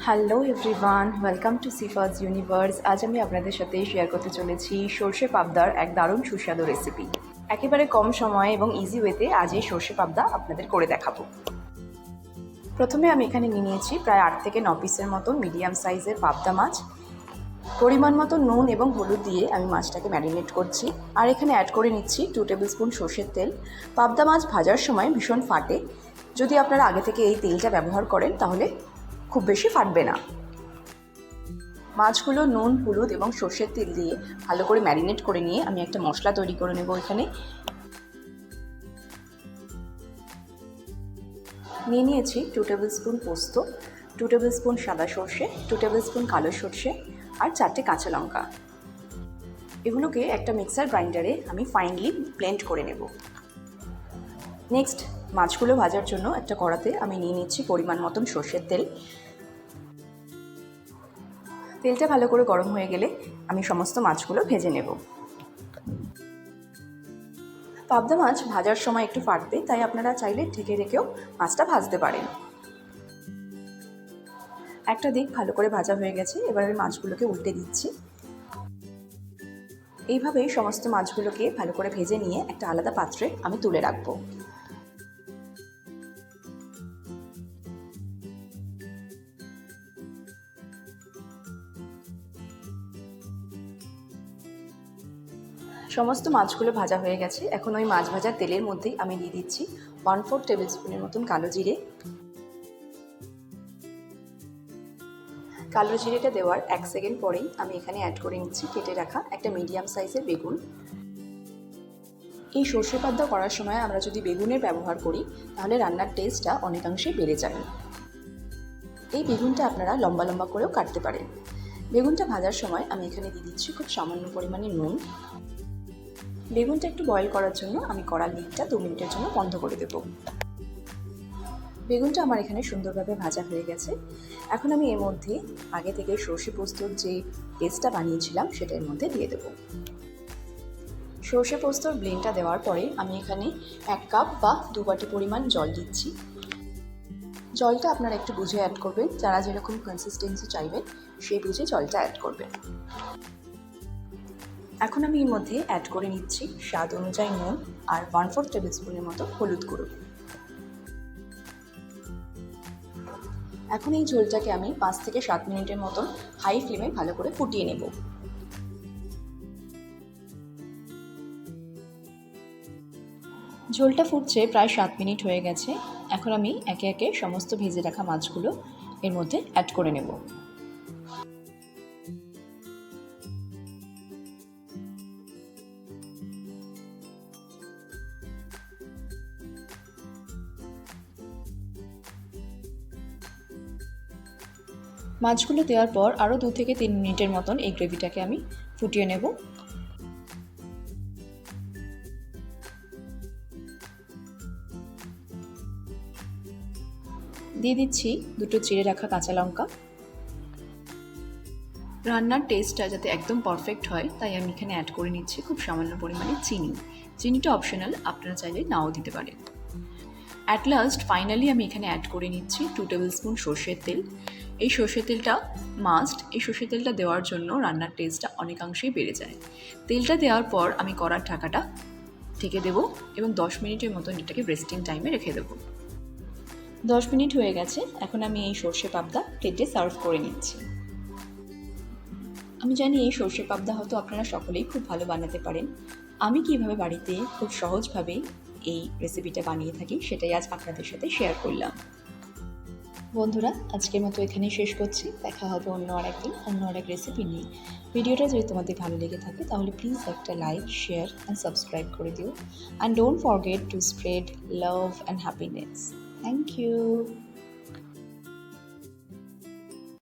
Hello everyone, welcome to সিফাজ universe. আজ আমি আপনাদের সাথে শেয়ার করতে চলেছি সর্ষে পাবদার এক দারুণ সুস্বাদু রেসিপি। একেবারে কম সময়ে এবং ইজি ওয়েতে আজ এই সর্ষে পাবদা আপনাদের করে দেখাবো। প্রথমে আমি এখানে নিয়েছি প্রায় 8 থেকে 9 পিসের মতো মিডিয়াম সাইজের পাবদা মাছ। পরিমাণ মতো নুন এবং হলুদ দিয়ে আমি মাছটাকে ম্যারিনেট করছি। আর এখানে অ্যাড করে নিচ্ছি 2 টেবিল স্পুন সর্ষের তেল। পাবদা মাছ ভাজার সময় ভীষণ ফাটে, যদি আপনারা আগে থেকে এই তেলটা ব্যবহার করেন তাহলে খুব বেশি ফাটবে না। মাছগুলো নুন, হলুদ এবং সর্ষের তেল দিয়ে ভালো করে ম্যারিনেট করে নিয়ে আমি একটা মশলা তৈরি করে নেব। এখানে নিয়েছি 2 টেবিল স্পুন পোস্ত, 2 টেবিল স্পুন সাদা সর্ষে, 2 টেবিল স্পুন কালো সর্ষে আর 4টে কাঁচা লঙ্কা। এগুলোকে একটা মিক্সার গ্রাইন্ডারে আমি ফাইনলি ব্লেন্ড করে নেব। নেক্সট মাছগুলো ভাজার জন্য একটা কড়াতে আমি নিয়ে নিচ্ছি পরিমাণ মতন সর্ষের তেল। তেলটা ভালো করে গরম হয়ে গেলে আমি সমস্ত মাছগুলো ভেজে নেব। পাবদা মাছ ভাজার সময় একটু ফাটবে, তাই আপনারা চাইলে ঢেকে রেখেও মাছটা ভাজতে পারেন। একটা দিক ভালো করে ভাজা হয়ে গেছে, এবার আমি মাছগুলোকে উল্টে দিচ্ছি। এইভাবেই সমস্ত মাছগুলোকে ভালো করে ভেজে নিয়ে একটা আলাদা পাত্রে আমি তুলে রাখবো। সমস্ত মাছগুলো ভাজা হয়ে গেছে। এখন ওই মাছ ভাজার তেলের মধ্যেই আমি দিয়ে দিচ্ছি 1/4 টেবিল স্পুনের মতন কালো জিরে। কালো জিরেটা দেওয়ার 1 সেকেন্ড পরেই আমি এখানে অ্যাড করে নিচ্ছি কেটে রাখা একটা মিডিয়াম সাইজের বেগুন। এই সর্ষে পাবদা করার সময় আমরা যদি বেগুনের ব্যবহার করি তাহলে রান্নার টেস্টটা অনেকাংশেই বেড়ে যায়। এই বেগুনটা আপনারা লম্বা লম্বা করেও কাটতে পারেন। বেগুনটা ভাজার সময় আমি এখানে দিয়ে দিচ্ছি খুব সামান্য পরিমাণে নুন। বেগুনটা একটু বয়েল করার জন্য আমি কড়ার লিডটা 2 মিনিটের জন্য বন্ধ করে দেব। বেগুনটা আমার এখানে সুন্দরভাবে ভাজা হয়ে গেছে। এখন আমি এর মধ্যে আগে থেকে সর্ষে পোস্তর যে পেস্টটা বানিয়েছিলাম সেটা এর মধ্যে দিয়ে দেব। সর্ষে পোস্তর ব্লেন্ডটা দেওয়ার পরে আমি এখানে 1 কাপ বা 2 বাটি পরিমাণ জল দিচ্ছি। জলটা আপনারা একটু বুঝে অ্যাড করবেন, যারা যেরকম কনসিস্টেন্সি চাইবেন সেই বুঝে জলটা অ্যাড করবেন। এখন আমি এর মধ্যে অ্যাড করে নিচ্ছি স্বাদ অনুযায়ী নুন আর 1/4 টেবিল স্পুনের মতো হলুদ গুঁড়ো। এখন এই ঝোলটাকে আমি 5 থেকে 7 মিনিটের মতন হাই ফ্লেমে ভালো করে ফুটিয়ে নেব। ঝোলটা ফুটছে প্রায় 7 মিনিট হয়ে গেছে। এখন আমি একে একে সমস্ত ভেজে রাখা মাছগুলো এর মধ্যে অ্যাড করে নেব। মাছগুলো দেওয়ার পর আরও 2 থেকে 3 মিনিটের মতন এই গ্রেভিটাকে আমি ফুটিয়ে নেব। দিয়ে দিচ্ছি 2টো চিড়ে রাখা কাঁচা লঙ্কা। রান্নার টেস্টটা যাতে একদম পারফেক্ট হয় তাই আমি এখানে অ্যাড করে নিচ্ছি খুব সামান্য পরিমাণে চিনি। চিনিটা অপশনাল, আপনারা চাইলে নাও দিতে পারেন। অ্যাট লাস্ট ফাইনালি আমি এখানে অ্যাড করে নিচ্ছি 2 টেবিল স্পুন সর্ষের তেল। এই সর্ষের তেলটা মাস্ট। এই সর্ষের তেলটা দেওয়ার জন্য রান্নার টেস্টটা অনেকাংশেই বেড়ে যায়। তেলটা দেওয়ার পর আমি কড়ার ঢাকাটা ঢেকে দেবো এবং 10 মিনিটের মতন এটাকে রেস্টিং টাইমে রেখে দেবো। 10 মিনিট হয়ে গেছে। এখন আমি এই সর্ষে পাবদা প্লেটে সার্ভ করে নিচ্ছি। আমি জানি এই সর্ষে পাবদা হয়তো আপনারা সকলেই খুব ভালো বানাতে পারেন। আমি কিভাবে বাড়িতে খুব সহজভাবে এই রেসিপিটা বানিয়ে থাকি সেটাই আজ আপনাদের সাথে শেয়ার করলাম। বন্ধুরা, আজকের মতো এখানেই শেষ করছি। দেখা হবে অন্য আরেকদিন অন্য আরেক রেসিপি নিয়ে। ভিডিওটা যদি তোমাদের ভালো লেগে থাকে তাহলে প্লিজ একটা লাইক, শেয়ার অ্যান্ড সাবস্ক্রাইব করে দিও। And don't forget to spread love and happiness. Thank you.